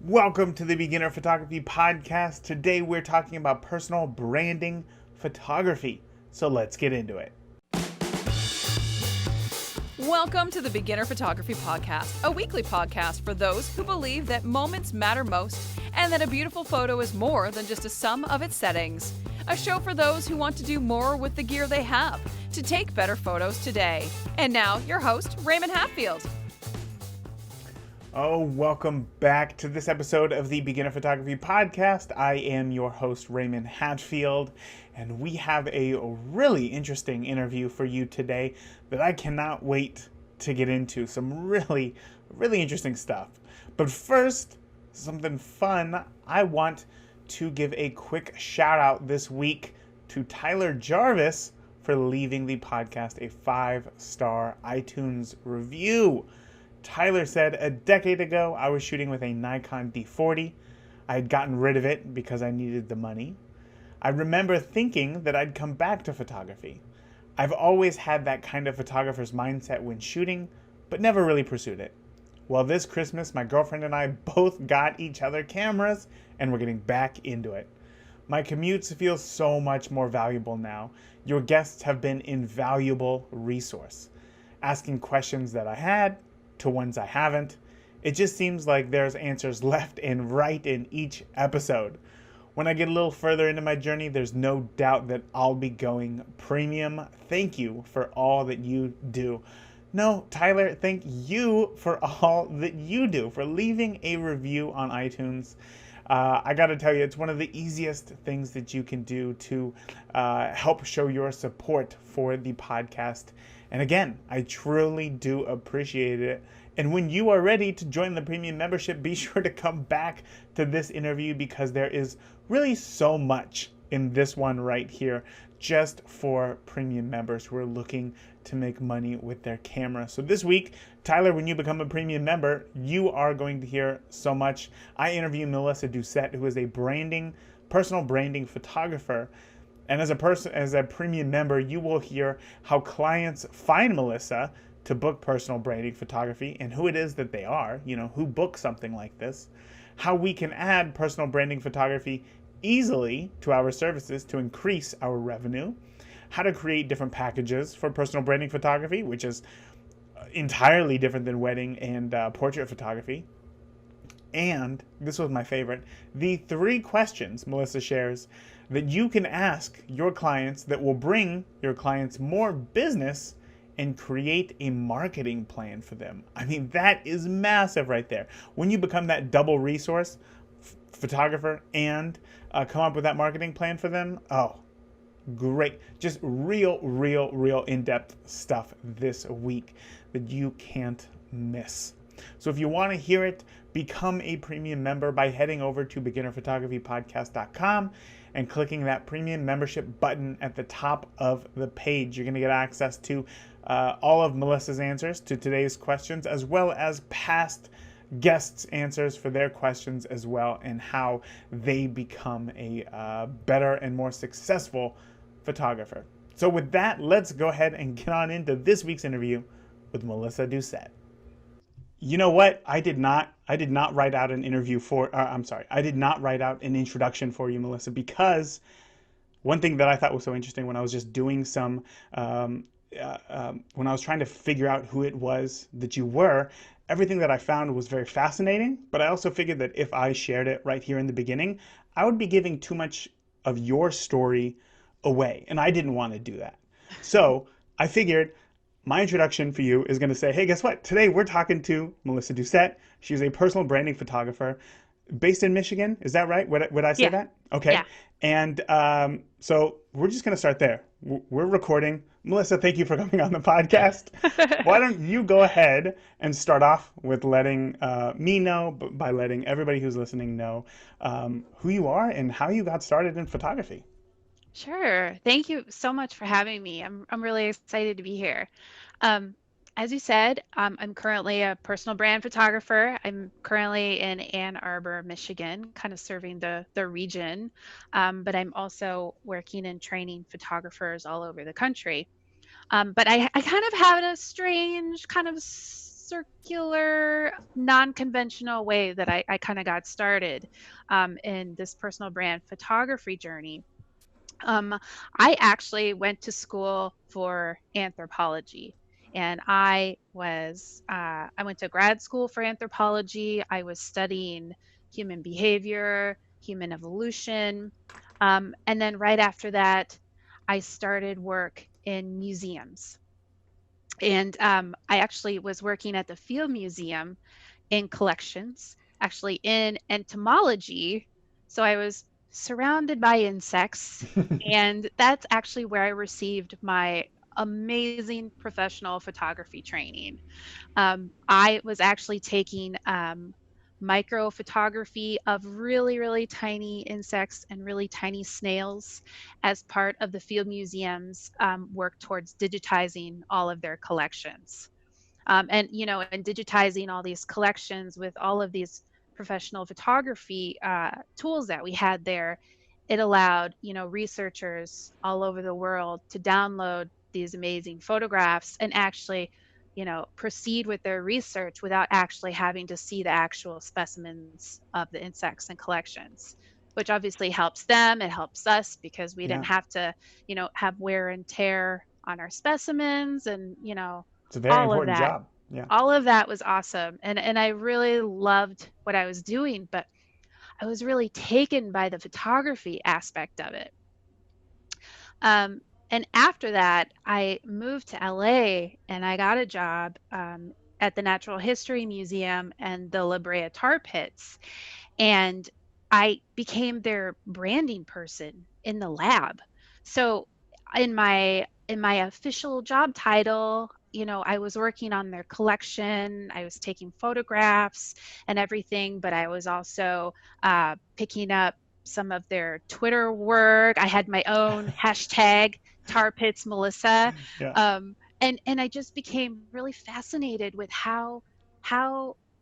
Welcome to the Beginner Photography Podcast. Today we're talking about personal branding photography. So let's get into it. Welcome to the Beginner Photography Podcast, a weekly podcast for those who believe that moments matter most and that a beautiful photo is more than just a sum of its settings. A show for those who want to do more with the gear they have to take better photos today. And now, your host, Raymond Hatfield. Oh, welcome back to this episode of the Beginner Photography Podcast. I am your host, Raymond Hatfield, and we have a really interesting interview for you today that I cannot wait to get into. Some really interesting stuff. But first, something fun. I want to give a quick shout out this week to Tyler Jarvis for leaving the podcast a 5-star iTunes review. Tyler said, a decade ago, I was shooting with a Nikon D40. I had gotten rid of it because I needed the money. I remember thinking that I'd come back to photography. I've always had that kind of photographer's mindset when shooting, but never really pursued it. Well, this Christmas, my girlfriend and I both got each other cameras, and we're getting back into it. My commutes feel so much more valuable now. Your guests have been an invaluable resource. Asking questions that I had, to ones I haven't. It just seems like there's answers left and right in each episode. When I get a little further into my journey, there's no doubt that I'll be going premium. Thank you for all that you do. No, Tyler, thank you for all that you do, for leaving a review on iTunes. I got to tell you, it's one of the easiest things that you can do to help show your support for the podcast. And again, I truly do appreciate it. And when you are ready to join the premium membership, be sure to come back to this interview because there is really so much in this one right here just for premium members who are looking to make money with their camera. So this week, Tyler, when you become a premium member, you are going to hear so much. I interview Melissa Dusette, who is a personal branding photographer. And as a premium member, you will hear how clients find Melissa to book personal branding photography and who it is that they are, who book something like this, how we can add personal branding photography easily to our services to increase our revenue, how to create different packages for personal branding photography, which is entirely different than wedding and portrait photography. And this was my favorite, the 3 questions Melissa shares that you can ask your clients that will bring your clients more business and create a marketing plan for them. I mean, that is massive right there. When you become that double resource photographer and come up with that marketing plan for them, oh, great. Just real in-depth stuff this week that you can't miss. So if you want to hear it, become a premium member by heading over to beginnerphotographypodcast.com and clicking that premium membership button at the top of the page. You're going to get access to all of Melissa's answers to today's questions, as well as past guests' answers for their questions as well, and how they become a better and more successful photographer. So with that, let's go ahead and get on into this week's interview with Melissa Dusette. You know what? I did not write out an interview for, I did not write out an introduction for you, Melissa, because one thing that I thought was so interesting when I was just doing some, when I was trying to figure out who it was that you were, everything that I found was very fascinating, but I also figured that if I shared it right here in the beginning, I would be giving too much of your story away, and I didn't want to do that. So I figured my introduction for you is going to say, hey, guess what? Today we're talking to Melissa Dusette. She's a personal branding photographer based in Michigan. Is that right? Would I say that? Okay. Yeah. And so we're just going to start there. We're recording. Melissa, thank you for coming on the podcast. Why don't you go ahead and start off with letting me know, by letting everybody who's listening know who you are and how you got started in photography. Sure. Thank you so much for having me. I'm really excited to be here. As you said, I'm currently a personal brand photographer. I'm currently in Ann Arbor, Michigan, kind of serving the region, but I'm also working and training photographers all over the country. But I kind of have a strange kind of circular, non-conventional way that I kind of got started in this personal brand photography journey. Um, I actually went to school for anthropology, and I went to grad school for anthropology. I was studying human behavior, human evolution, and then right after that, I started work in museums. And I actually was working at the Field Museum in collections, actually in entomology. So I was surrounded by insects, and that's actually where I received my amazing professional photography training. I was actually taking micro photography of really, really tiny insects and really tiny snails as part of the Field Museum's work towards digitizing all of their collections. And digitizing all these collections with all of these professional photography tools that we had there, it allowed researchers all over the world to download these amazing photographs and actually proceed with their research without actually having to see the actual specimens of the insects and collections, which obviously helps them. It helps us because we didn't Yeah, have to have wear and tear on our specimens, and it's a very all of important that. job. Yeah. All of that was awesome. And I really loved what I was doing, but I was really taken by the photography aspect of it. Um, and after that, I moved to LA and I got a job at the Natural History Museum and the La Brea Tar Pits. And I became their branding person in the lab. So in my official job title, I was working on their collection. I was taking photographs and everything, but I was also picking up some of their Twitter work. I had my own hashtag Tar Pits Melissa, Yeah. and I just became really fascinated with how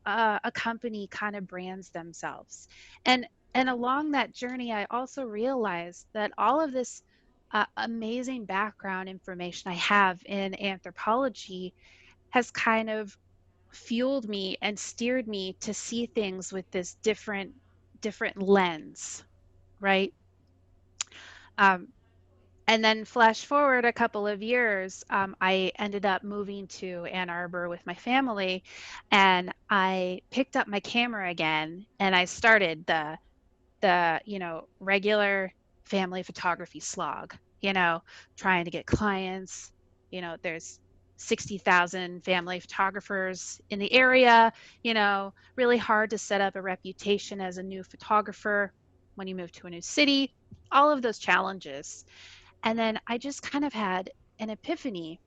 a company kind of brands themselves. And along that journey, I also realized that all of this amazing background information I have in anthropology has kind of fueled me and steered me to see things with this different lens, right? Um, and then flash forward a couple of years, I ended up moving to Ann Arbor with my family, and I picked up my camera again, and I started the regular family photography slog, trying to get clients. There's 60,000 family photographers in the area, really hard to set up a reputation as a new photographer when you move to a new city, all of those challenges. And then I just kind of had an epiphany.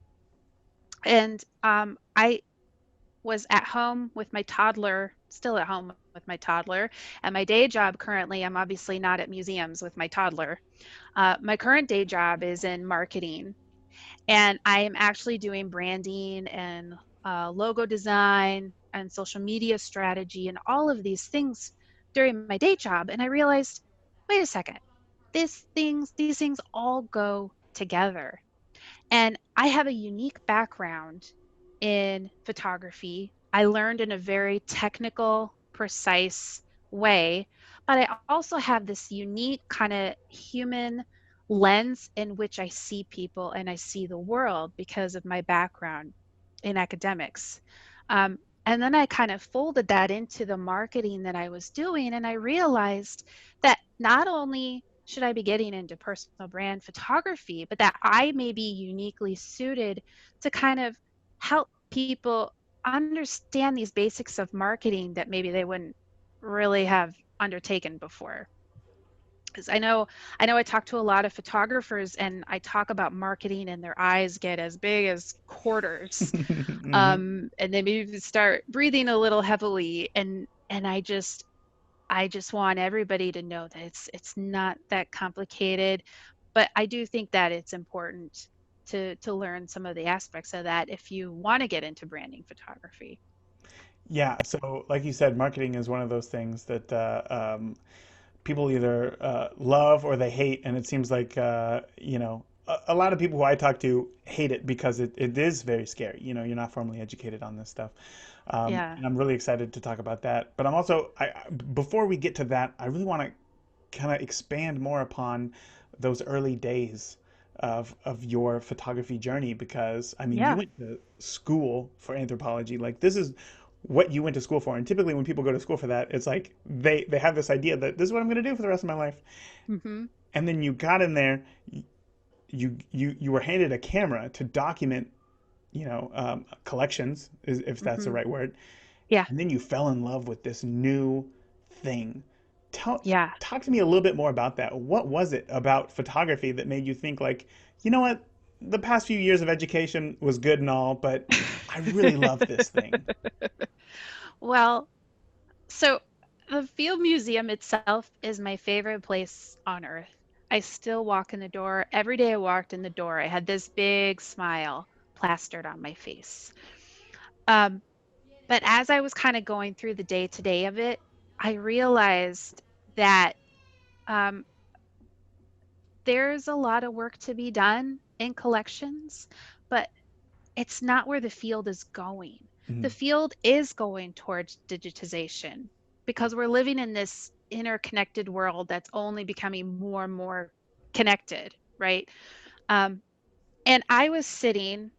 And I was at home with my toddler, still at home with my toddler. And my day job currently, I'm obviously not at museums with my toddler. My current day job is in marketing, and I am actually doing branding and logo design and social media strategy and all of these things during my day job. And I realized, wait a second, these things all go together. And I have a unique background in photography. I learned in a very technical, precise way, but I also have this unique kind of human lens in which I see people and I see the world because of my background in academics. Um, and then I kind of folded that into the marketing that I was doing, and I realized that not only should I be getting into personal brand photography, but that I may be uniquely suited to kind of help people understand these basics of marketing that maybe they wouldn't really have undertaken before. Because I know I talk to a lot of photographers and I talk about marketing and their eyes get as big as quarters. Hmm. And they maybe start breathing a little heavily, and I just want everybody to know that it's not that complicated, but I do think that it's important to learn some of the aspects of that if you want to get into branding photography. Yeah. So, like you said, marketing is one of those things that people either love or they hate, and it seems like a lot of people who I talk to hate it because it is very scary. You know, you're not formally educated on this stuff. Yeah. And I'm really excited to talk about that. But I'm also, before we get to that, I really want to kind of expand more upon those early days of your photography journey, because I mean, you Yeah. went to school for anthropology. Like, this is what you went to school for. And typically when people go to school for that, it's like they have this idea that this is what I'm going to do for the rest of my life. Mm-hmm. And then you got in there, you were handed a camera to document, collections, if that's the Mm-hmm. right word. Yeah. And then you fell in love with this new thing. Tell Yeah. Talk to me a little bit more about that. What was it about photography that made you think, like, you know what, the past few years of education was good and all, but I really love this thing. Well, so the Field Museum itself is my favorite place on earth. I still walk in the door. Every day I walked in the door, I had this big smile plastered on my face. Um, but as I was kind of going through the day to day of it, I realized that um, there's a lot of work to be done in collections, but it's not where the field is going. The Mhm. field is going towards digitization because we're living in this interconnected world that's only becoming more and more connected, right? Um, and I was stationed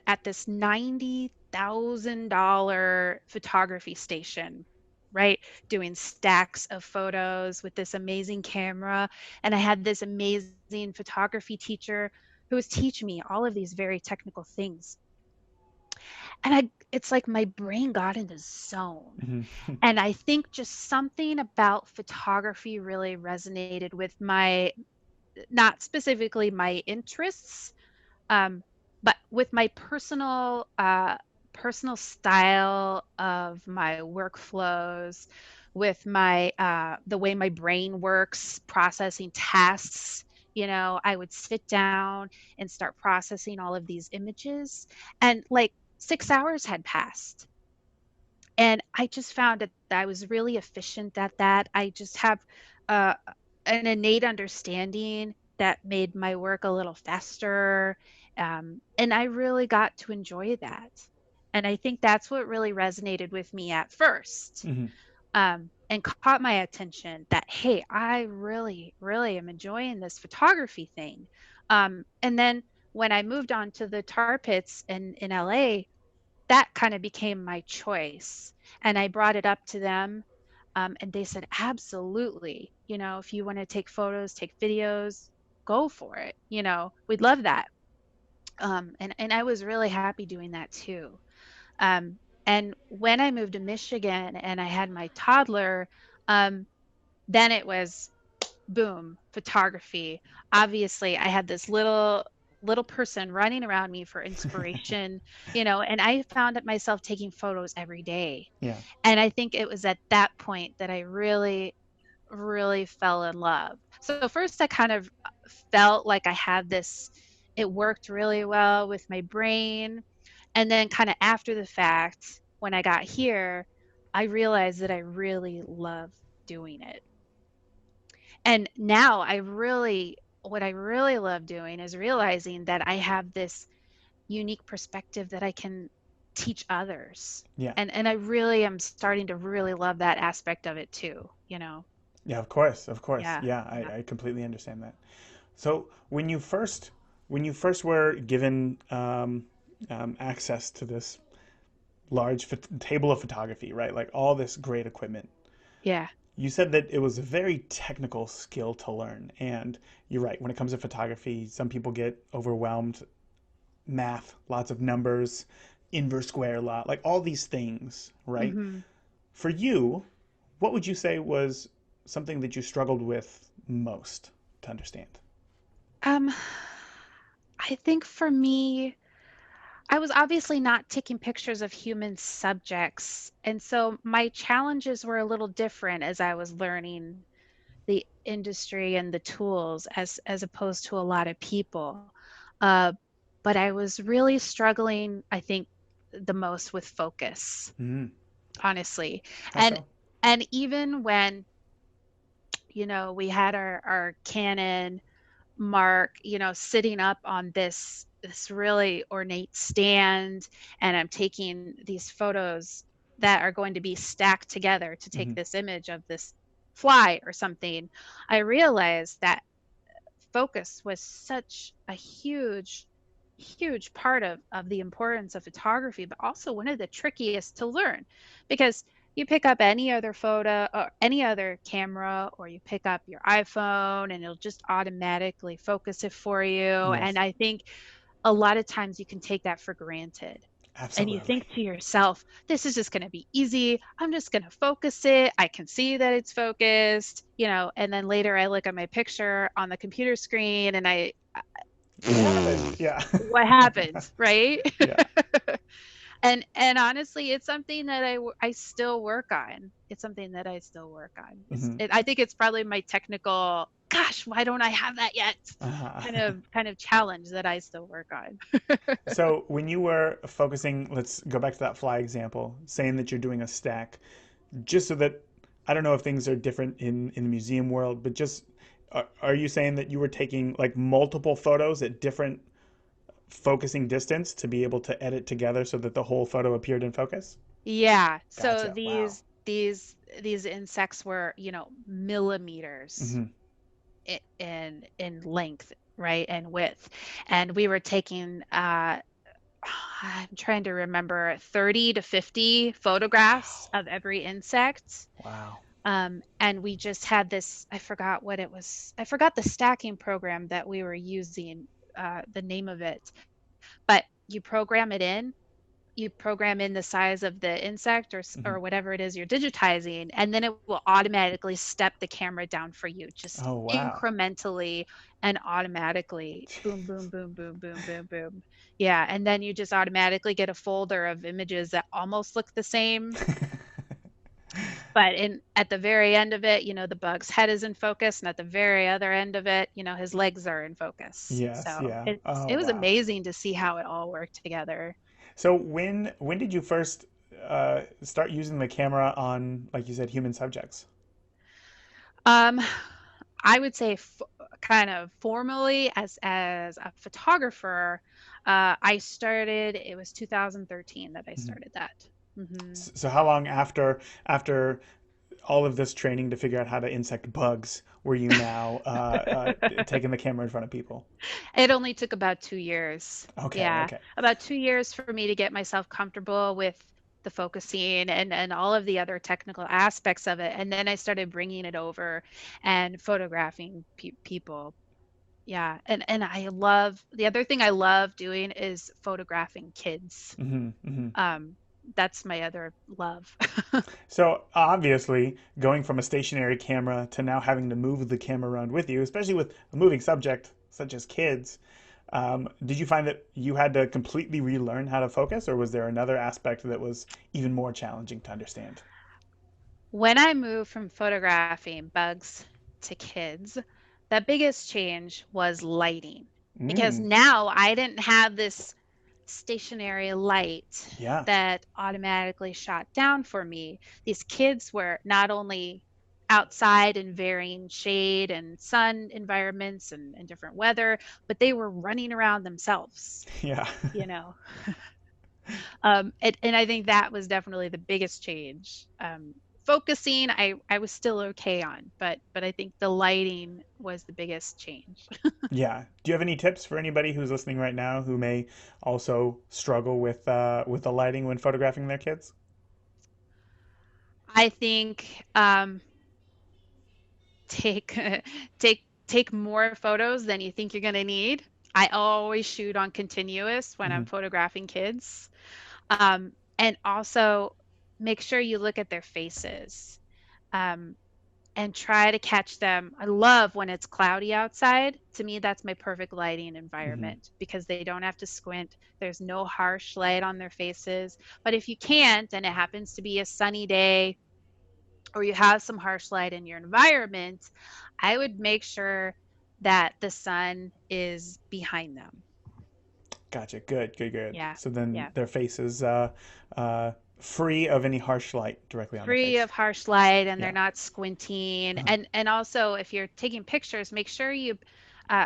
at this $90,000 photography station, right? Doing stacks of photos with this amazing camera. And I had this amazing photography teacher who was teaching me all of these very technical things. And it's like my brain got in the zone. Mhm. And I think just something about photography really resonated with my, not specifically my interests, um, but with my personal style of my workflows, with my the way my brain works, processing tasks. I would sit down and start processing all of these images, and like 6 hours had passed, and I just found that I was really efficient at that. I just have uh, an innate understanding that made my work a little faster. And I really got to enjoy that. And I think that's what really resonated with me at first, Mhm. and caught my attention that, hey, I really, really am enjoying this photography thing. And then when I moved on to the tar pits in LA, that kind of became my choice. And I brought it up to them. And they said, absolutely. If you want to take photos, take videos, go for it. We'd love that. And I was really happy doing that too. And when I moved to Michigan and I had my toddler, um, then it was boom, photography. Obviously, I had this little person running around me for inspiration, and I found myself taking photos every day. Yeah. And I think it was at that point that I really, really fell in love. So first I kind of felt like I had this, it worked really well with my brain. And then kind of after the fact, when I got here, I realized that I really love doing it. And now what I really love doing is realizing that I have this unique perspective that I can teach others. Yeah. And I really am starting to really love that aspect of it too. Yeah, of course, of course. Yeah. Yeah, Yeah. I completely understand that. So when you first were given access to this large table of photography, right? Like all this great equipment, Yeah. you said that it was a very technical skill to learn. And you're right, when it comes to photography, some people get overwhelmed. Math, lots of numbers, inverse square law, like all these things, right? Mhm. For you, what would you say was something that you struggled with most to understand? Um, I think for me, I was obviously not taking pictures of human subjects. And so my challenges were a little different as I was learning the industry and the tools as opposed to a lot of people. Uh, but I was really struggling, I think, the most with focus, Mm, honestly. how And so? and even when, we had our Canon Mark, sitting up on this really ornate stand, and I'm taking these photos that are going to be stacked together to take Hmm. this image of this fly or something, I realized that focus was such a huge part of the importance of photography, but also one of the trickiest to learn, because you pick up any other photo or any other camera, or you pick up your iPhone and it'll just automatically focus it for you. And Yes, I think a lot of times you can take that for granted. And you absolutely. think to yourself, this is just going to be easy. I'm just going to focus it. I can see that it's focused, and then later I look at my picture on the computer screen and What happened? Yeah. what happened, right? Yeah. And honestly, it's something that I still work on. It's something that I still work on. Hmm. I think it's probably my technical, gosh, why don't I have that yet? Kind Uh-huh. of kind of challenge that I still work on. So when you were focusing, let's go back to that fly example, saying that you're doing a stack, just so that I don't know if things are different in the museum world, but just are you saying that you were taking like multiple photos at different focusing distance to be able to edit together so that the whole photo appeared in focus? Yeah. So Gotcha. Wow. these insects were, millimeters Hmm. in length, right, and width. And we were taking I'm trying to remember, 30 to 50 photographs Wow. of every insect. Wow. And we just had this, I forgot what it was. I forgot the stacking program that we were using, the name of it. But you program in the size of the insect, Hmm. or whatever it is you're digitizing, and then it will automatically step the camera down for you, just Oh, wow. incrementally and automatically. Boom, boom, boom, boom, boom, boom, boom. Yeah, and then you just automatically get a folder of images that almost look the same, but in at the very end of it, the bug's head is in focus, and at the very other end of it, his legs are in focus. Yes, So yeah. it's Oh, it was wow. amazing to see how it all worked together. So when did you first start using the camera on, like you said, human subjects? Um, I would say kind of formally as a photographer, I started, it was 2013 that I Mhm. started that. Hmm. So how long after all of this training to figure out how to insect bugs were you now taking the camera in front of people? It only took about 2 years. Okay, Yeah, okay. about 2 years for me to get myself comfortable with the focusing and all of the other technical aspects of it. And then I started bringing it over and photographing people. Yeah, and the other thing I love doing is photographing kids. Hmm. Hmm. Um, that's my other love. So obviously, going from a stationary camera to now having to move the camera around with you, especially with a moving subject such as kids, did you find that you had to completely relearn how to focus, or was there another aspect that was even more challenging to understand? When I moved from photographing bugs to kids, the biggest change was lighting, because Mm, now I didn't have this stationary light yeah. that automatically shot down for me. These kids were not only outside in varying shade and sun environments and different weather, but they were running around themselves, Yeah. you know. And I think that was definitely the biggest change. Focusing, I was still okay on, but I think the lighting was the biggest change. Yeah. Do you have any tips for anybody who's listening right now who may also struggle with the lighting when photographing their kids? I think take take more photos than you think you're going to need. I always shoot on continuous when Hmm. I'm photographing kids. And also make sure you look at their faces. Um, and try to catch them. I love when it's cloudy outside. To me, that's my perfect lighting Hmm. environment, because they don't have to squint. There's no harsh light on their faces. But if you can't, and it happens to be a sunny day, or you have some harsh light in your environment, I would make sure that the sun is behind them. Gotcha. Good, good, good. Yeah. So then Yeah. their face is uh, free of any harsh light directly on their Free face. of harsh light, and they're Yeah. not squinting. Uh-huh. And also, if you're taking pictures, make sure you uh,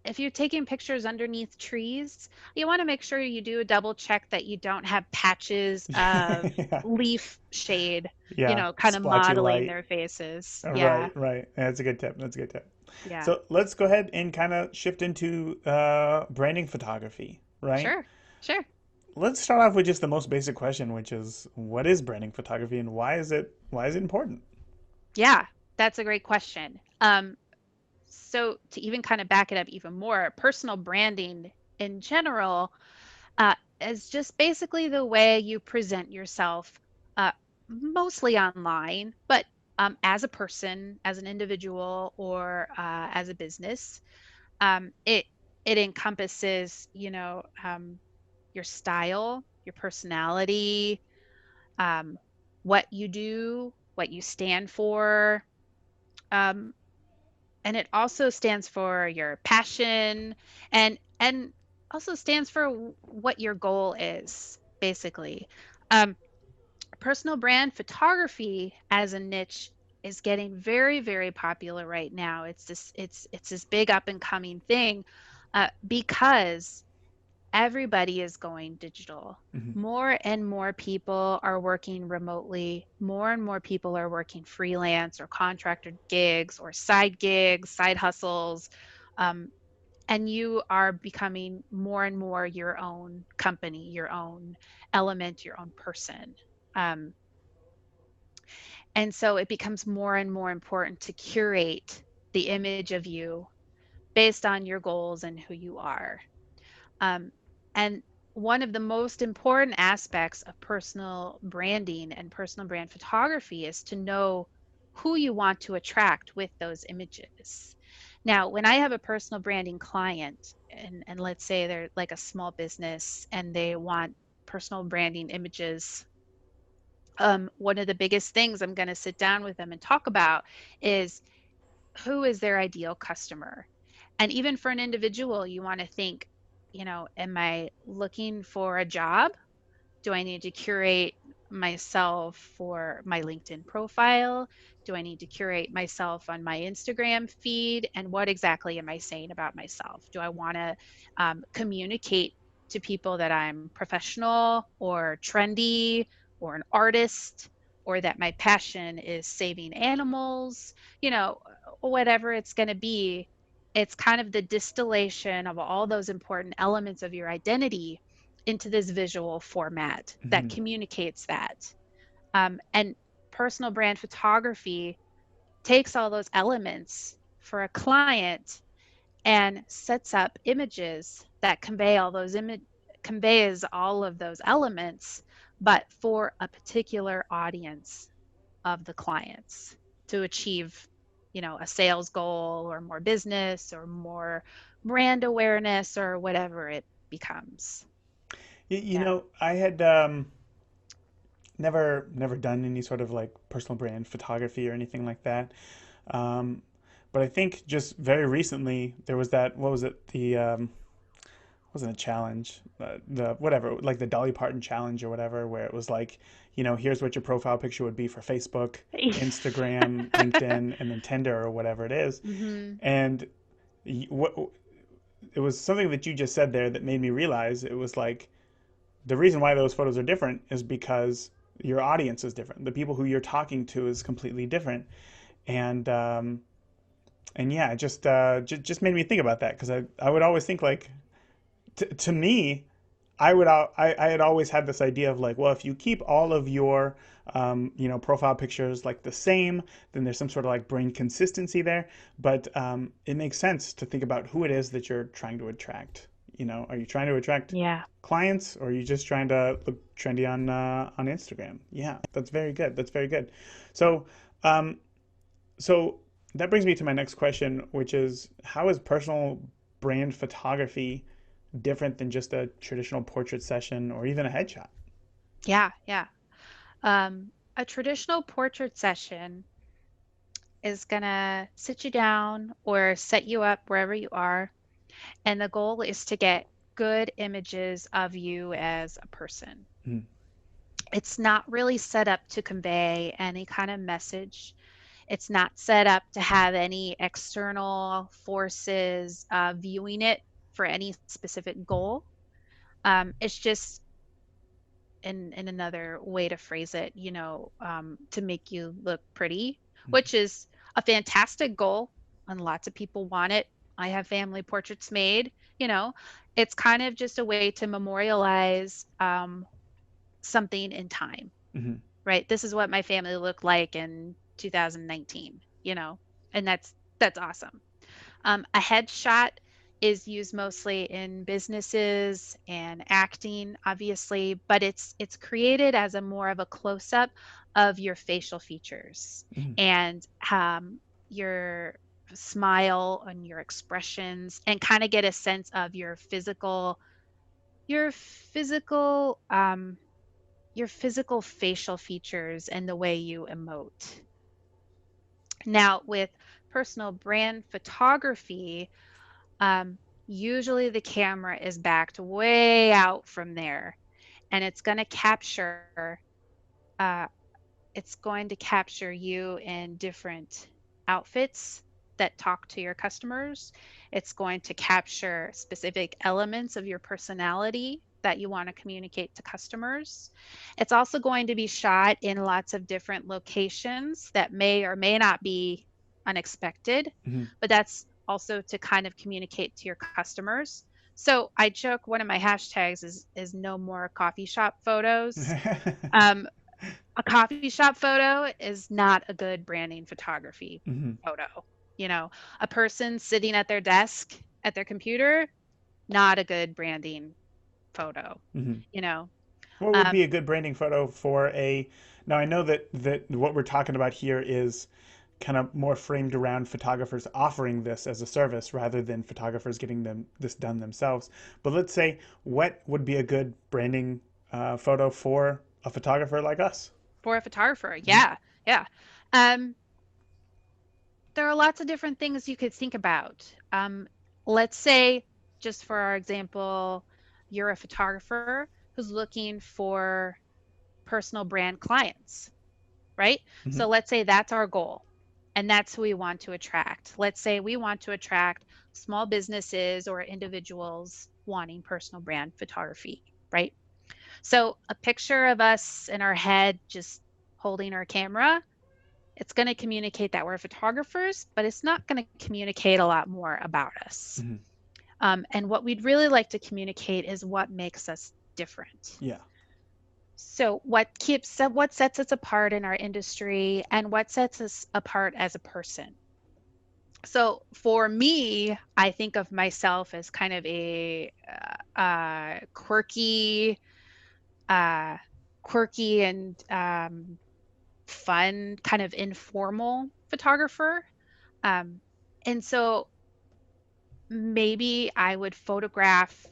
if you're taking pictures underneath trees, you want to make sure you do a double check that you don't have patches of Yeah. leaf shade, Yeah. kind of Splotchy modeling light. their faces. Yeah. Right, right. That's a good tip. That's a good tip. Yeah. So let's go ahead and kind of shift into branding photography, right? Sure. Sure. Let's start off with just the most basic question, which is what is branding photography and why is it important? Yeah. That's a great question. So to even kind of back it up even more, personal branding in general uh, is just basically the way you present yourself, uh, mostly online, but as a person, as an individual, or as a business. It encompasses, your style, your personality, um, what you do, what you stand for. Um, and it also stands for your passion and also stands for what your goal is basically. um, Personal brand photography as a niche is getting very, very popular right now. It's this big up and coming thing, because everybody is going digital. Hmm. More and more people are working remotely. More and more people are working freelance or contracted gigs or side gigs, side hustles. Um, and you are becoming more and more your own company, your own element, your own person. Um, and so it becomes more and more important to curate the image of you based on your goals and who you are. Um, and one of the most important aspects of personal branding and personal brand photography is to know who you want to attract with those images. Now, when I have a personal branding client, and let's say they're like a small business and they want personal branding images, one of the biggest things I'm going to sit down with them and talk about is who is their ideal customer. And even for an individual, you want to think, am I looking for a job? Do I need to curate myself for my LinkedIn profile? Do I need to curate myself on my Instagram feed? And what exactly am I saying about myself? Do I want to communicate to people that I'm professional or trendy or an artist, or that my passion is saving animals? Whatever it's going to be, it's kind of the distillation of all those important elements of your identity into this visual format that Hmm. communicates that. And personal brand photography takes all those elements for a client and sets up images that conveys all of those elements, but for a particular audience of the clients to achieve, a sales goal or more business or more brand awareness or whatever it becomes. Yeah. I had never done any sort of like personal brand photography or anything like that. Um, but I think just very recently there was that, what was it? The wasn't a challenge, the whatever, like the Dolly Parton challenge or whatever, where it was like, here's what your profile picture would be for Facebook, Instagram, LinkedIn, and then Tinder or whatever it is. Hmm. And what it was something that you just said there that made me realize it was like the reason why those photos are different is because your audience is different. The people who you're talking to is completely different. And yeah, it just made me think about that because I would always think like to me, I had always had this idea of like, well, if you keep all of your profile pictures like the same, then there's some sort of like brain consistency there. But it makes sense to think about who it is that you're trying to attract. Are you trying to attract Yeah. clients, or are you just trying to look trendy on Instagram? Yeah, that's very good. That's very good. So um, so that brings me to my next question, which is how is personal brand photography different than just a traditional portrait session or even a headshot? Yeah. Yeah. A traditional portrait session is going to sit you down or set you up wherever you are. And the goal is to get good images of you as a person. Mm. It's not really set up to convey any kind of message. It's not set up to have any external forces viewing it for any specific goal. It's just in another way to phrase it, to make you look pretty, which is a fantastic goal, and lots of people want it. I have family portraits made, you know. It's kind of just a way to memorialize something in time, Hmm. right? This is what my family looked like in 2019, and that's awesome. A headshot is used mostly in businesses and acting, obviously, but it's created as a more of a close up of your facial features Hmm. and your smile and your expressions, and kind of get a sense of your physical your physical facial features and the way you emote. Now, with personal brand photography, um, usually the camera is backed way out from there, and uh, it's going to capture you in different outfits that talk to your customers. It's going to capture specific elements of your personality that you want to communicate to customers. It's also going to be shot in lots of different locations that may or may not be unexpected, Hmm. but that's also to kind of communicate to your customers. So I joke one of my hashtags is no more coffee shop photos. Um, a coffee shop photo is not a good branding photography Hmm. photo. You know, a person sitting at their desk at their computer, not a good branding photo, Hmm. you know. What would Um, be a good branding photo for a? Now I know that what we're talking about here is kind of more framed around photographers offering this as a service rather than photographers getting this done themselves. But let's say, what would be a good branding photo for a photographer like us? for a photographer, Hmm. yeah, yeah. Um, there are lots of different things you could think about. Let's say, just for our example, you're a photographer who's looking for personal brand clients, right? Hmm. So let's say that's our goal, and that's who we want to attract. Let's say we want to attract small businesses or individuals wanting personal brand photography, right? So a picture of us in our head just holding our camera, it's going to communicate that we're photographers, but it's not going to communicate a lot more about us. Hmm. And what we'd really like to communicate is what makes us different. Yeah. So what sets us apart in our industry and what sets us apart as a person. So for me, I think of myself as kind of a uh, quirky and fun, kind of informal photographer. Um, and so maybe I would photograph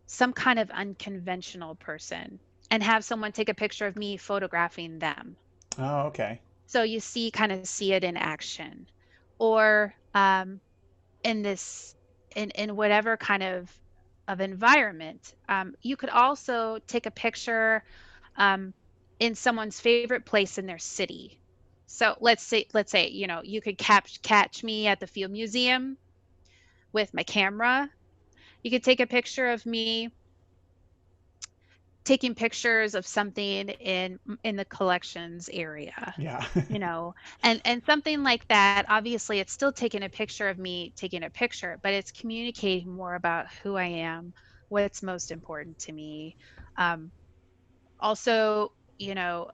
some kind of unconventional person and have someone take a picture of me photographing them. Oh, okay. So you kind of see it in action. Or in this in whatever kind of environment. You could also take a picture um, in someone's favorite place in their city. So let's say you could catch me at the Field Museum with my camera. You could take a picture of me taking pictures of something in the collections area, Yeah. and something like that. Obviously it's still taking a picture of me taking a picture, but it's communicating more about who I am, what's most important to me. Also,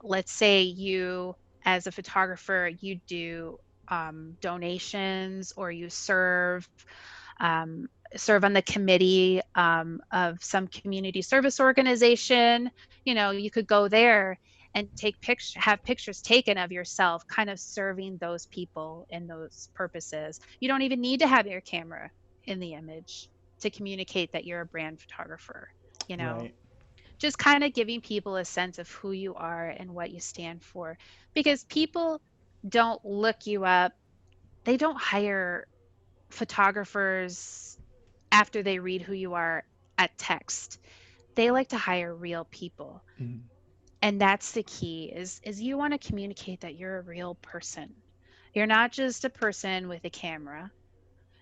let's say you, as a photographer, you do donations, or you um, serve on the committee of some community service organization. You could go there and have pictures taken of yourself kind of serving those people in those purposes. You don't even need to have your camera in the image to communicate that you're a brand photographer, you know Right. just kind of giving people a sense of who you are and what you stand for, because people don't look you up. They don't hire photographers after they read who you are at text. They like to hire real people. Mhm. And that's the key, is you want to communicate that you're a real person. You're not just a person with a camera.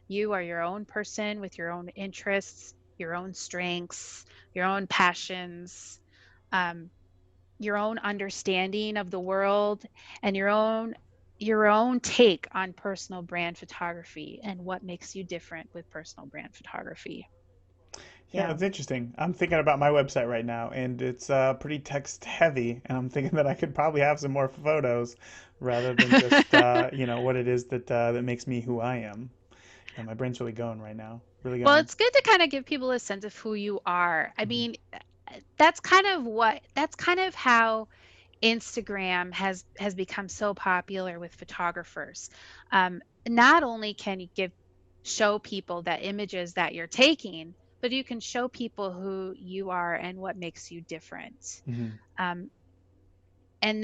You are your own person with your own interests, your own strengths, your own passions, um, your own understanding of the world, and your own take on personal brand photography and what makes you different with personal brand photography. Yeah, Yeah. it's interesting. I'm thinking about my website right now, and it's pretty text heavy, and I'm thinking that I could probably have some more photos rather than just what it is that makes me who I am. Yeah, my brain's really going right now, really Well, going. it's good to kind of give people a sense of who you are. I Hmm. mean, that's kind of how Instagram has become so popular with photographers. Not only can you show people the images that you're taking, but you can show people who you are and what makes you different. Hmm. Um, and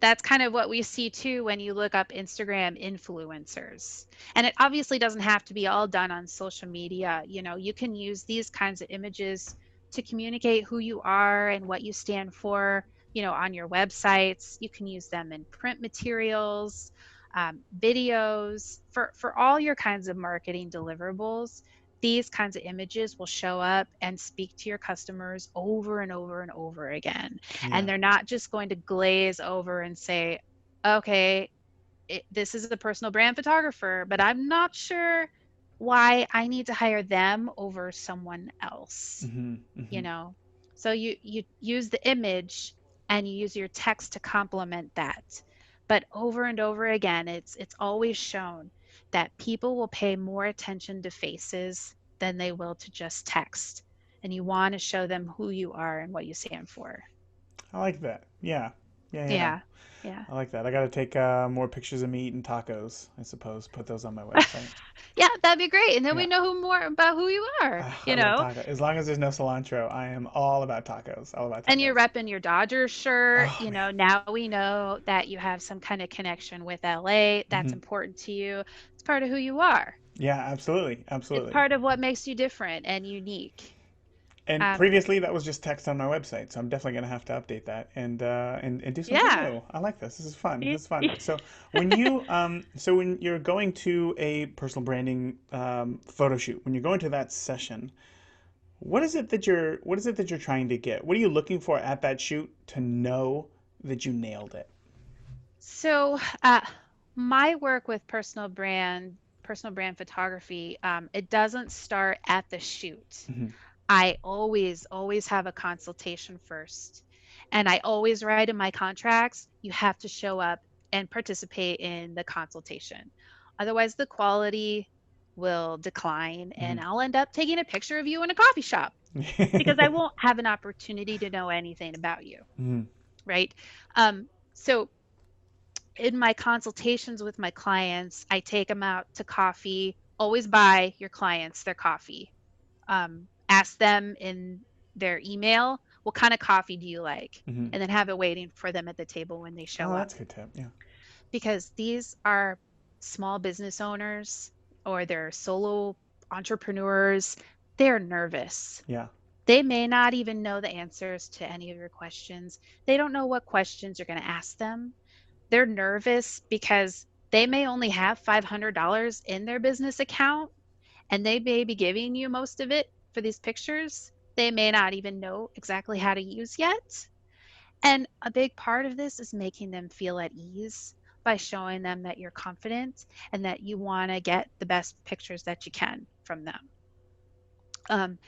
that's kind of what we see too when you look up Instagram influencers. And it obviously doesn't have to be all done on social media. You can use these kinds of images to communicate who you are and what you stand for, on your websites. You can use them in print materials, videos, for all your kinds of marketing deliverables. These kinds of images will show up and speak to your customers over and over and over again. And Yeah. they're not just going to glaze over and say, okay, this is a personal brand photographer, but I'm not sure why I need to hire them over someone else, Hmm. you Hmm. know? So you use the image and you use your text to complement that. But over and over again, it's always shown that people will pay more attention to faces than they will to just text. And you want to show them who you are and what you stand for. I like that. Yeah. Yeah, yeah. Yeah. Yeah. I like that. I got to take more pictures of me eating tacos, I suppose. Put those on my website. Yeah, that'd be great. And then we Yeah. know who more about who you are, I you love know? tacos. As long as there's no cilantro, I am all about tacos. All about And you're tacos. repping your Dodgers shirt. Oh man. Now we know that you have some kind of connection with LA. That's Hmm. important to you. It's part of who you are. Yeah, absolutely, It's absolutely. part of what makes you different and unique. And Um, previously, that was just text on my website, so I'm definitely gonna have to update that and do something yeah. new. I like this. This is fun. Y- This is fun. y- So when you're going to a personal branding photo shoot, when you're going to that session, what is it that you're trying to get? What are you looking for at that shoot to know that you nailed it? So, my work with personal brand photography, it doesn't start at the shoot. Hmm. I always have a consultation first. And I always write in my contracts, you have to show up and participate in the consultation. Otherwise, the quality will decline Hmm. and I'll end up taking a picture of you in a coffee shop because I won't have an opportunity to know anything about you, Hmm. right? So in my consultations with my clients, I take them out to coffee. Always buy your clients their coffee. Ask them in their email, what kind of coffee do you like? Hmm. And then have it waiting for them at the table when they show Oh, up. that's a good tip. Yeah. Because these are small business owners or they're solo entrepreneurs. They're nervous. Yeah. They may not even know the answers to any of your questions. They don't know what questions you're going to ask them. They're nervous because they may only have $500 in their business account and they may be giving you most of it for these pictures. They may not even know exactly how to use yet. And a big part of this is making them feel at ease by showing them that you're confident and that you want to get the best pictures that you can from them. Um,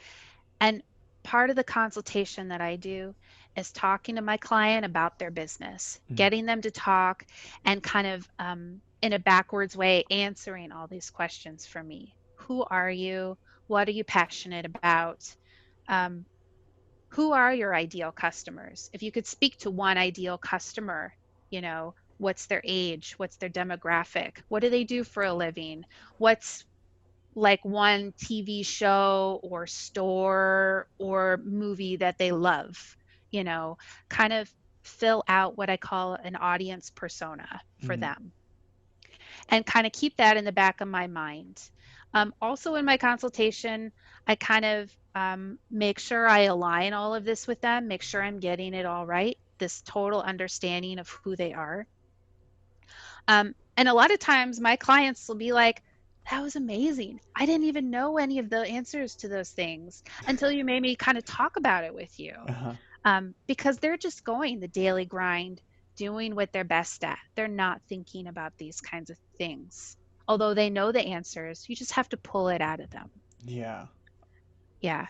and part of the consultation that I do is talking to my client about their business, Hmm. getting them to talk and kind of in a backwards way answering all these questions for me. Who are you? What are you passionate about? Um, who are your ideal customers? If you could speak to one ideal customer, what's their age? What's their demographic? What do they do for a living? What's like one TV show or store or movie that they love, you know, kind of fill out what I call an audience persona for Hmm. them and kind of keep that in the back of my mind. Also, in my consultation, I kind of make sure I align all of this with them, make sure I'm getting it all right, this total understanding of who they are. And a lot of times my clients will be like, that was amazing. I didn't even know any of the answers to those things until you made me kind of talk about it with you. Uh-huh. Because they're just going the daily grind, doing what they're best at. They're not thinking about these kinds of things. Although they know the answers, you just have to pull it out of them. Yeah. Yeah.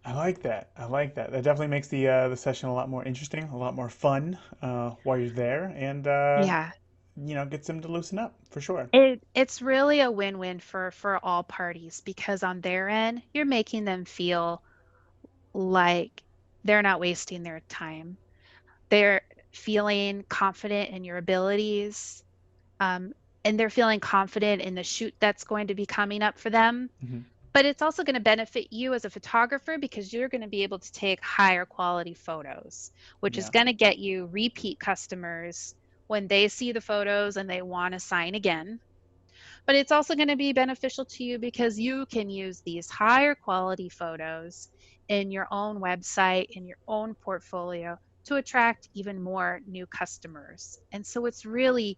I like that. I like that. That definitely makes the session a lot more interesting, a lot more fun while you're there, and Yeah. gets them to loosen up for sure. It's really a win-win for all parties because on their end, you're making them feel like they're not wasting their time. They're feeling confident in your abilities, um, and they're feeling confident in the shoot that's going to be coming up for them. Hmm. But it's also going to benefit you as a photographer because you're going to be able to take higher quality photos, which is Yeah. going to get you repeat customers when they see the photos and they want to sign again. But it's also going to be beneficial to you because you can use these higher quality photos in your own website, in your own portfolio to attract even more new customers. And so it's really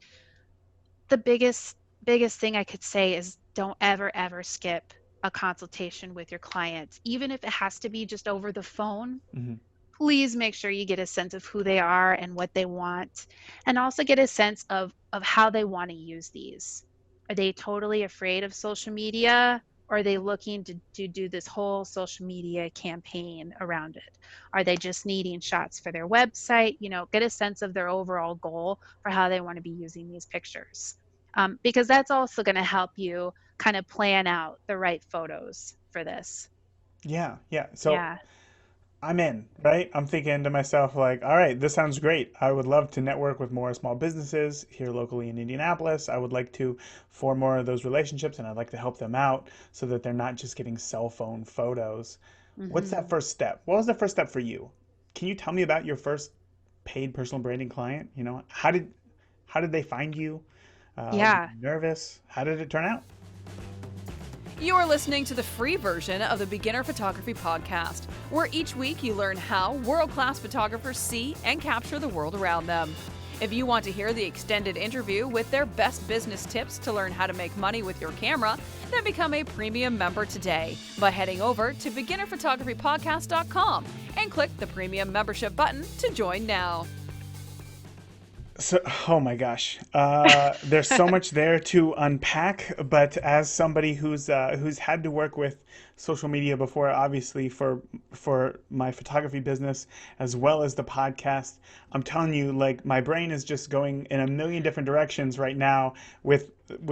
the biggest thing I could say is don't ever skip a consultation with your client, even if it has to be just over the phone. Hmm. Please make sure you get a sense of who they are and what they want, and also get a sense of how they want to use these. Are they totally afraid of social media? Or are they looking to do this whole social media campaign around it? Are they just needing shots for their website? Get a sense of their overall goal for how they want to be using these pictures. Because that's also going to help you kind of plan out the right photos for this. Yeah. Yeah. So Yeah. I'm in, right? I'm thinking to myself, like, all right, this sounds great. I would love to network with more small businesses here locally in Indianapolis. I would like to form more of those relationships, and I'd like to help them out so that they're not just getting cell phone photos. What's that Hmm. first step? What was the first step for you? Can you tell me about your first paid personal branding client? How did they find you? Were Yeah. you nervous? How did it turn out? You're listening to the free version of the Beginner Photography Podcast, where each week you learn how world-class photographers see and capture the world around them. If you want to hear the extended interview with their best business tips to learn how to make money with your camera, then become a premium member today by heading over to beginnerphotographypodcast.com and click the premium membership button to join now. So, oh my gosh, there's so much there to unpack. But as somebody who's had to work with social media before, obviously for my photography business as well as the podcast, I'm telling you, like my brain is just going in a million different directions right now with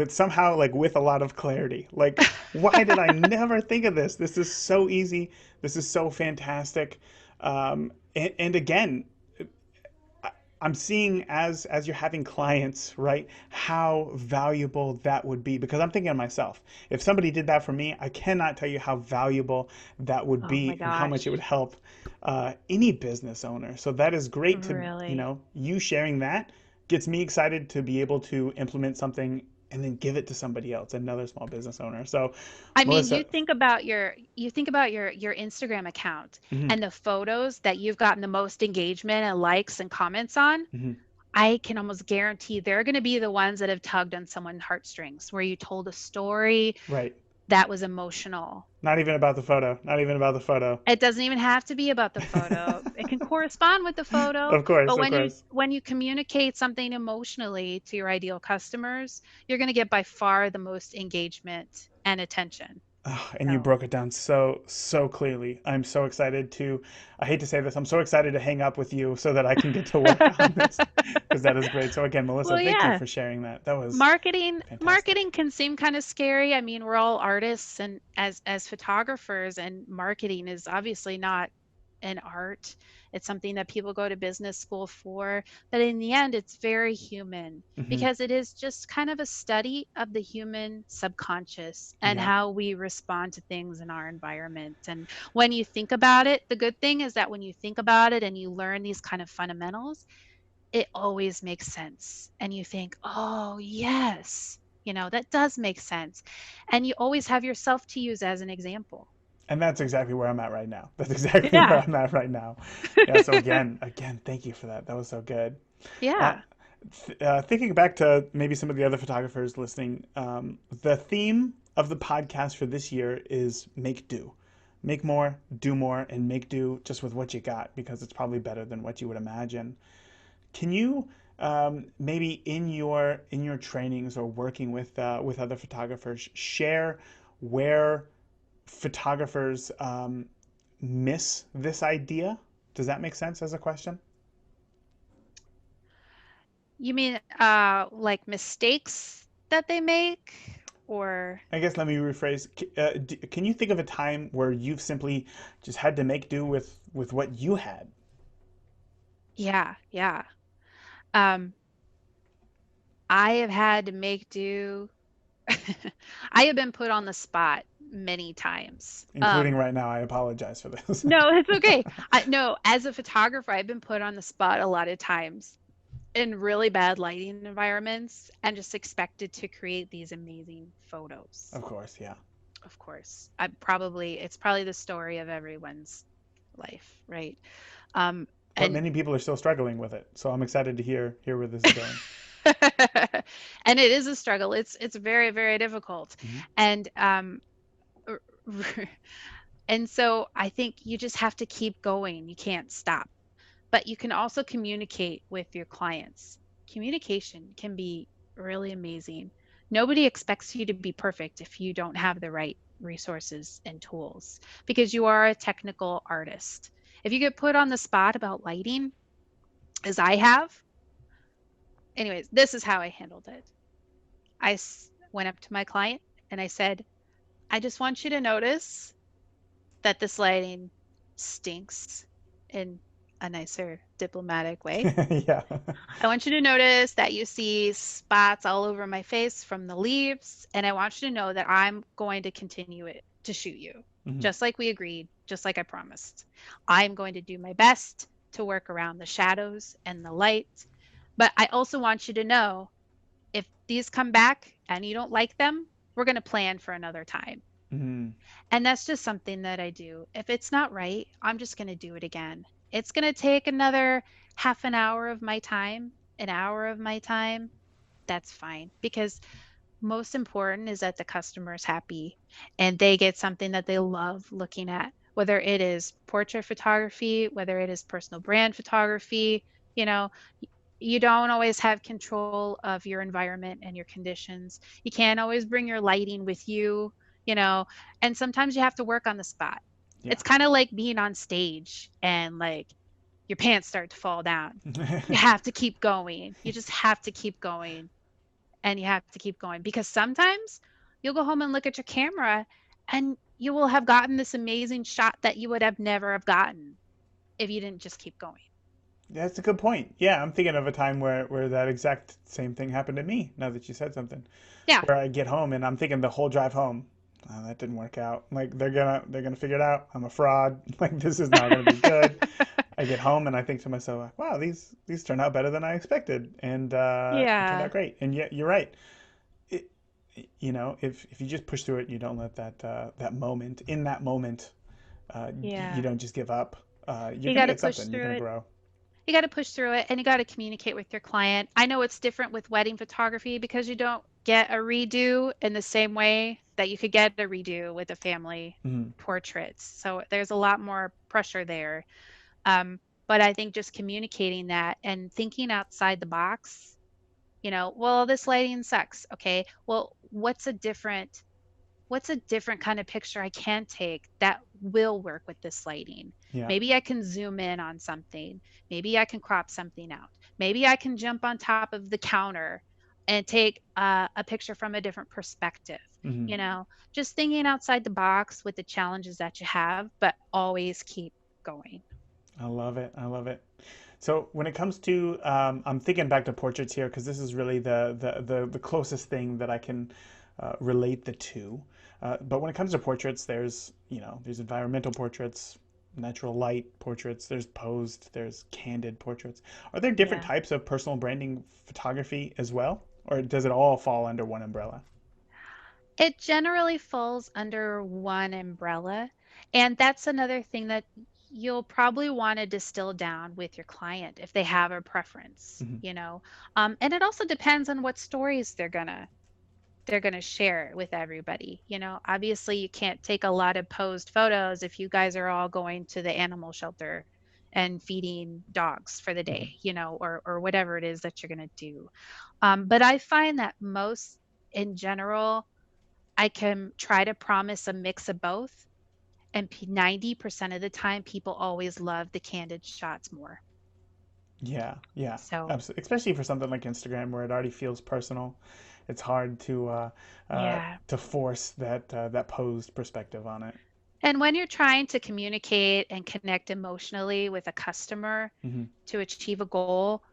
somehow like with a lot of clarity. Like, why did I never think of this? This is so easy. This is so fantastic. And again, I'm seeing as you're having clients, right, how valuable that would be. Because I'm thinking of myself. If somebody did that for me, I cannot tell you how valuable that would Oh my be and how much it would gosh. help any business owner. So that is great to, Really. you sharing that gets me excited to be able to implement something and then give it to somebody else, another small business owner. So, I mean, Melissa, you think about your Instagram account mhm, and the photos that you've gotten the most engagement and likes and comments on. mhm, I can almost guarantee they're going to be the ones that have tugged on someone's heartstrings, where you told a story right. that was emotional. Not even about the photo. Not even about the photo. It doesn't even have to be about the photo. It can correspond with the photo, Of course, but of when you course. when you communicate something emotionally to your ideal customers, you're going to get by far the most engagement and attention. Oh, and you So, broke it down so clearly. I'm so excited to, I hate to say this, I'm so excited to hang up with you so that I can get to work on this because that is great. So again, Melissa, well, thank you yeah. for sharing that. That was Marketing fantastic. can seem kind of scary. I mean, we're all artists and as photographers, and marketing is obviously not an art. It's something that people go to business school for, but in the end it's very human Hmm. because it is just kind of a study of the human subconscious and Yeah. how we respond to things in our environment. And when you think about it, the good thing is that when you think about it and you learn these kind of fundamentals, it always makes sense. And you think, oh, yes, that does make sense. And you always have yourself to use as an example. And that's exactly where I'm at right now. That's exactly where Yeah. I'm at right now. Yeah. So again, thank you for that. That was so good. Uh, Yeah. Thinking back to maybe some of the other photographers listening, the theme of the podcast for this year is make do. Make more, do more, and make do just with what you got because it's probably better than what you would imagine. Can you maybe in your trainings or working with other photographers share where photographers miss this idea? Does that make sense as a question? You mean like mistakes that they make or I guess let me rephrase. Can you think of a time where you've simply just had to make do with what you had? yeah, yeah. Um I have had to make do. I have been put on the spot many times. Including right now, I apologize for this. No, it's okay. No, as a photographer, I've been put on the spot a lot of times in really bad lighting environments and just expected to create these amazing photos. Of course, yeah. Of course. It's probably the story of everyone's life, right? Um, But and many people are still struggling with it, so I'm excited to hear where this is going. and it is a struggle. It's very, very difficult. Hmm. And r- and so I think you just have to keep going. You can't stop. But you can also communicate with your clients. Communication can be really amazing. Nobody expects you to be perfect if you don't have the right resources and tools because you are a technical artist. If you get put on the spot about lighting, as I have, anyways, this is how I handled it. Went up to my client and I said, I just want you to notice that this lighting stinks in a nicer, diplomatic way. Yeah. I want you to notice that you see spots all over my face from the leaves, and I want you to know that I'm going to continue it to shoot you, Hmm. just like we agreed, just like I promised. I'm going to do my best to work around the shadows and the light, but I also want you to know if these come back and you don't like them, we're going to plan for another time. Hmm. And that's just something that I do. If it's not right, I'm just going to do it again. It's going to take another half an hour of my time, an hour of my time. That's fine because most important is that the customer is happy and they get something that they love looking at, whether it is portrait photography, whether it is personal brand photography. You know, you don't always have control of your environment and your conditions. You can't always bring your lighting with you, you know, and sometimes you have to work on the spot. Yeah. It's kind of like being on stage and like your pants start to fall down. You have to keep going. You just have to keep going and you have to keep going because sometimes you'll go home and look at your camera and you will have gotten this amazing shot that you would have never have gotten if you didn't just keep going. That's a good point. Yeah, I'm thinking of a time where that exact same thing happened to me. Now that you said something, Yeah. where I get home and I'm thinking the whole drive home, oh, that didn't work out. Like they're gonna figure it out. I'm a fraud. Like this is not gonna be good. I get home and I think to myself, wow, these turn out better than I expected, and it turned Yeah. out great. And yet you're right. It, if you just push through it, you don't let that moment in that moment, you Yeah. don't just give up. You're You gonna got to get push something. You're through gonna it. grow. You got to push through it and you got to communicate with your client. I know it's different with wedding photography because you don't get a redo in the same way that you could get a redo with a family Mhm. portrait. So there's a lot more pressure there. But I think just communicating that and thinking outside the box, well, this lighting sucks. Okay. Well, what's a different kind of picture I can take that will work with this lighting? Yeah. Maybe I can zoom in on something. Maybe I can crop something out. Maybe I can jump on top of the counter and take a picture from a different perspective. Hmm. Just thinking outside the box with the challenges that you have, but always keep going. I love it. I love it. So when it comes to, I'm thinking back to portraits here because this is really the closest thing that I can relate the two. But when it comes to portraits, there's environmental portraits, natural light portraits, there's posed, there's candid portraits. Are there different Yeah. types of personal branding photography as well, or does it all fall under one umbrella? It generally falls under one umbrella. And that's another thing that you'll probably want to distill down with your client if they have a preference, Hmm. and it also depends on what stories they're going to share with everybody. Obviously you can't take a lot of posed photos if you guys are all going to the animal shelter and feeding dogs for the day, Hmm. or whatever it is that you're going to do. But I find that most in general, I can try to promise a mix of both. And 90% of the time, people always love the candid shots more. Yeah, yeah, So, absolutely. Especially for something like Instagram, where it already feels personal. It's hard yeah. to force that posed perspective on it. And when you're trying to communicate and connect emotionally with a customer Hmm. to achieve a goal,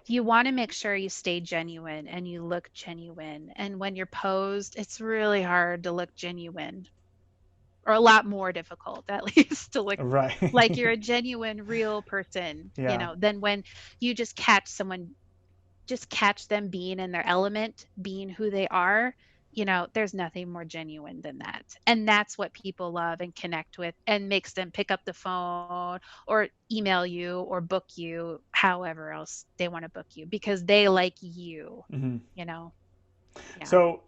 you want to make sure you stay genuine and you look genuine. And when you're posed, it's really hard to look genuine, or a lot more difficult, at least, to look like Right. you're a genuine, real person, Yeah. than when you just catch them being in their element, being who they are. There's nothing more genuine than that. And that's what people love and connect with and makes them pick up the phone or email you or book you, however else they want to book you, because they like you, Hmm. you know? Yeah. So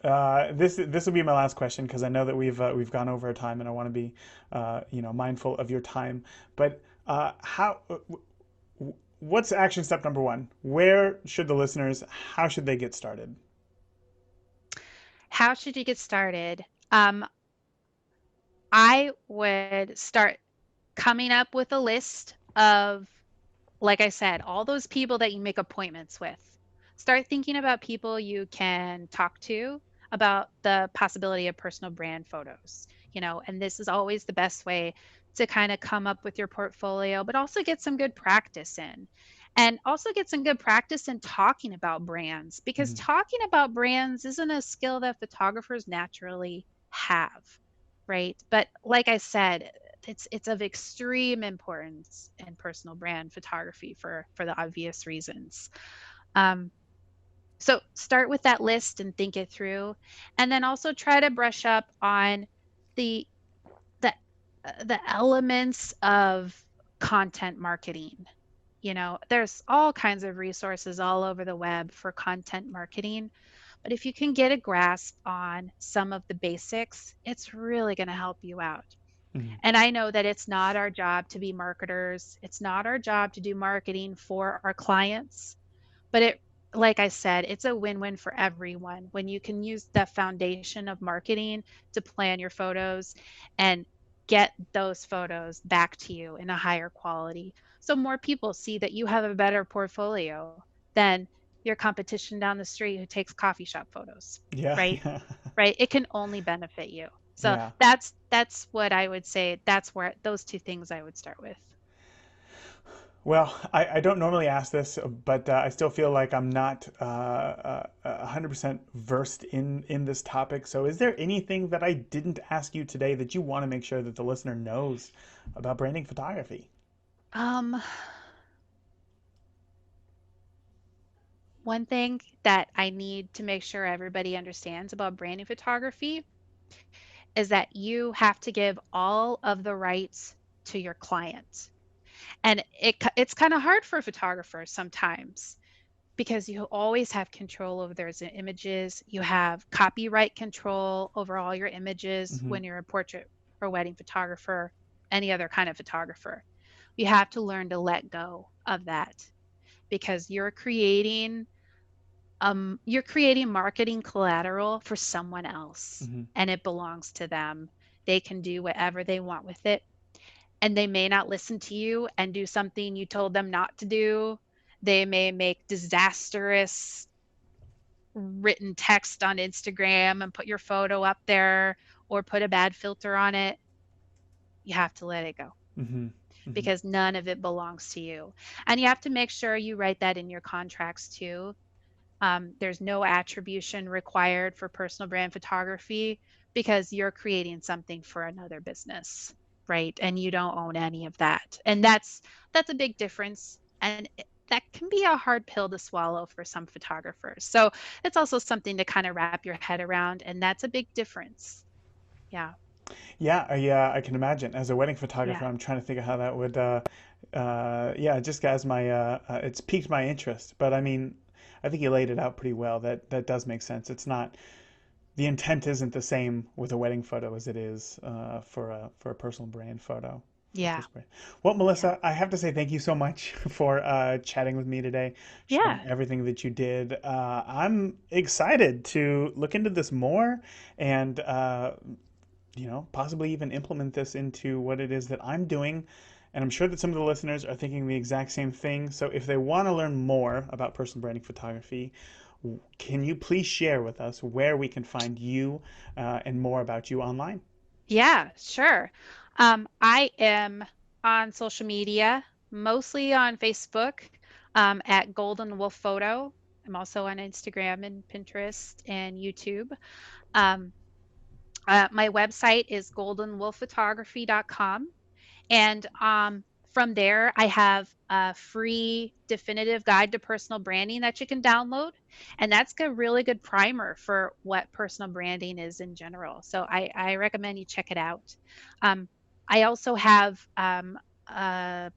this will be my last question because I know that we've gone over time and I want to be mindful of your time. But what's action step number one? Where should the listeners? How should they get started? How should you get started? I would start coming up with a list of, like I said, all those people that you make appointments with. Start thinking about people you can talk to about the possibility of personal brand photos, and this is always the best way to kind of come up with your portfolio, but also get some good practice in. And also get some good practice in talking about brands, because Hmm. talking about brands isn't a skill that photographers naturally have, right? But like I said, it's of extreme importance in personal brand photography for the obvious reasons. Um, so start with that list and think it through, and then also try to brush up on the the the elements of content marketing. There's all kinds of resources all over the web for content marketing, but if you can get a grasp on some of the basics, it's really going to help you out. Hmm. And I know that it's not our job to be marketers. It's not our job to do marketing for our clients, but like I said, it's a win-win for everyone when you can use the foundation of marketing to plan your photos and get those photos back to you in a higher quality. So more people see that you have a better portfolio than your competition down the street who takes coffee shop photos, Yeah. right? Yeah. Right? It can only benefit you. So Yeah. that's what I would say. That's where those two things I would start with. Well, I don't normally ask this, but I still feel like I'm not 100% versed in this topic. So, is there anything that I didn't ask you today that you want to make sure that the listener knows about branding photography? Um, One thing that I need to make sure everybody understands about branding photography is that you have to give all of the rights to your client. And it's kind of hard for photographers sometimes, because you always have control over those images. You have copyright control over all your images Hmm. when you're a portrait or wedding photographer, any other kind of photographer. You have to learn to let go of that, because you're creating marketing collateral for someone else, Hmm. and it belongs to them. They can do whatever they want with it, and they may not listen to you and do something you told them not to do. They may make disastrous written text on Instagram and put your photo up there, or put a bad filter on it. You have to let it go, Hmm. Hmm. because none of it belongs to you. And you have to make sure you write that in your contracts too. There's no attribution required for personal brand photography, because you're creating something for another business, right? And you don't own any of that. And that's a big difference. And that can be a hard pill to swallow for some photographers. So it's also something to kind of wrap your head around. And that's a big difference. Yeah. Yeah, I can imagine. As a wedding photographer, Yeah. I'm trying to think of how that would, yeah, just as it's piqued my interest. But I mean, I think you laid it out pretty well. That does make sense. It's not, the intent isn't the same with a wedding photo as it is for a personal brand photo. For a Yeah. personal brand. Well, Yeah. Melissa, I have to say thank you so much for chatting with me today, sharing Yeah. everything that you did. I'm excited to look into this more and possibly even implement this into what it is that I'm doing. And I'm sure that some of the listeners are thinking the exact same thing. So if they want to learn more about personal branding photography, can you please share with us where we can find you and more about you online? Yeah, sure. I am on social media, mostly on Facebook, at Golden Wolf Photo. I'm also on Instagram and Pinterest and YouTube. Um, my website is goldenwolfphotography.com. And from there, I have a free definitive guide to personal branding that you can download. And that's a really good primer for what personal branding is in general. So I recommend you check it out. Um, I also have a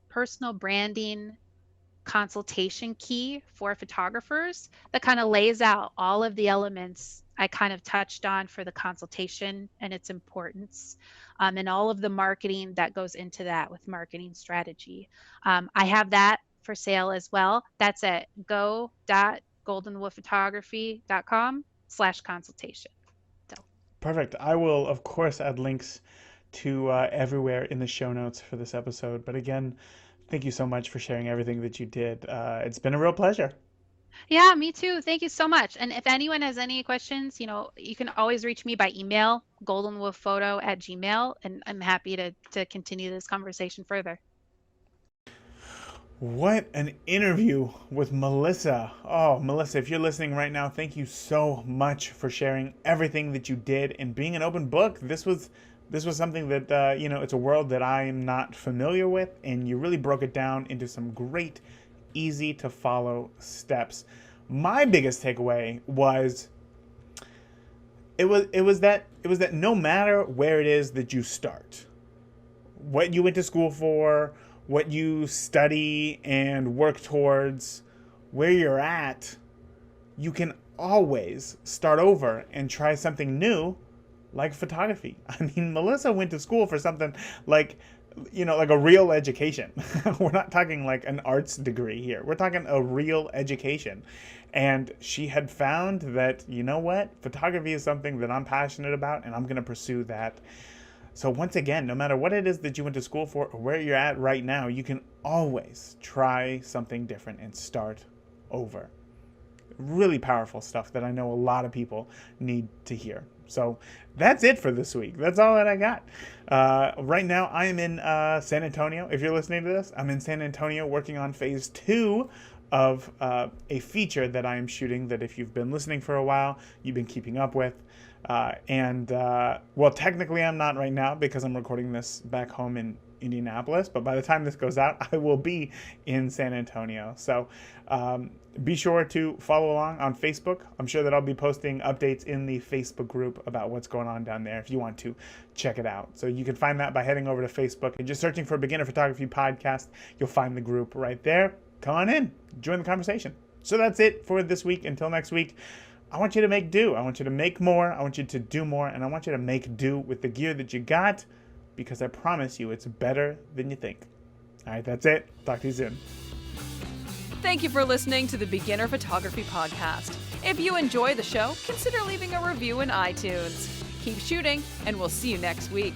personal branding consultation key for photographers that kind of lays out all of the elements I kind of touched on for the consultation and its importance, and all of the marketing that goes into that with marketing strategy. I have that for sale as well. That's at go.goldenwoodphotography.com/consultation. So, Perfect. I will, of course, add links to everywhere in the show notes for this episode. But again, thank you so much for sharing everything that you did. It's been a real pleasure. yeah, me too. Thank you so much. And if anyone has any questions, you can always reach me by email, goldenwolfphoto@gmail, and I'm happy to continue this conversation further. What an interview with Melissa. Oh, Melissa, if you're listening right now, thank you so much for sharing everything that you did and being an open book. This was something that it's a world that I am not familiar with, and you really broke it down into some great, easy to follow steps. My biggest takeaway was it was that no matter where it is that you start, what you went to school for, what you study and work towards, where you're at, you can always start over and try something new, like photography. I mean, Melissa went to school for something like, like a real education. We're not talking like an arts degree here. We're talking a real education. And she had found that, you know what? Photography is something that I'm passionate about, and I'm going to pursue that. So once again, no matter what it is that you went to school for or where you're at right now, you can always try something different and start over. Really powerful stuff that I know a lot of people need to hear. So that's it for this week. That's all that I got. Right now, I am in San Antonio. If you're listening to this, I'm in San Antonio working on phase 2 of a feature that I am shooting that if you've been listening for a while, you've been keeping up with. Well, technically I'm not right now because I'm recording this back home in Indianapolis, but by the time this goes out, I will be in San Antonio. So be sure to follow along on Facebook. I'm sure that I'll be posting updates in the Facebook group about what's going on down there if you want to check it out. So you can find that by heading over to Facebook and just searching for Beginner Photography Podcast. You'll find the group right there. Come on in, join the conversation. So that's it for this week. Until next week, I want you to make do. I want you to make more. I want you to do more. And I want you to make do with the gear that you got, because I promise you it's better than you think. All right, that's it. Talk to you soon. Thank you for listening to the Beginner Photography Podcast. If you enjoy the show, consider leaving a review in iTunes. Keep shooting, and we'll see you next week.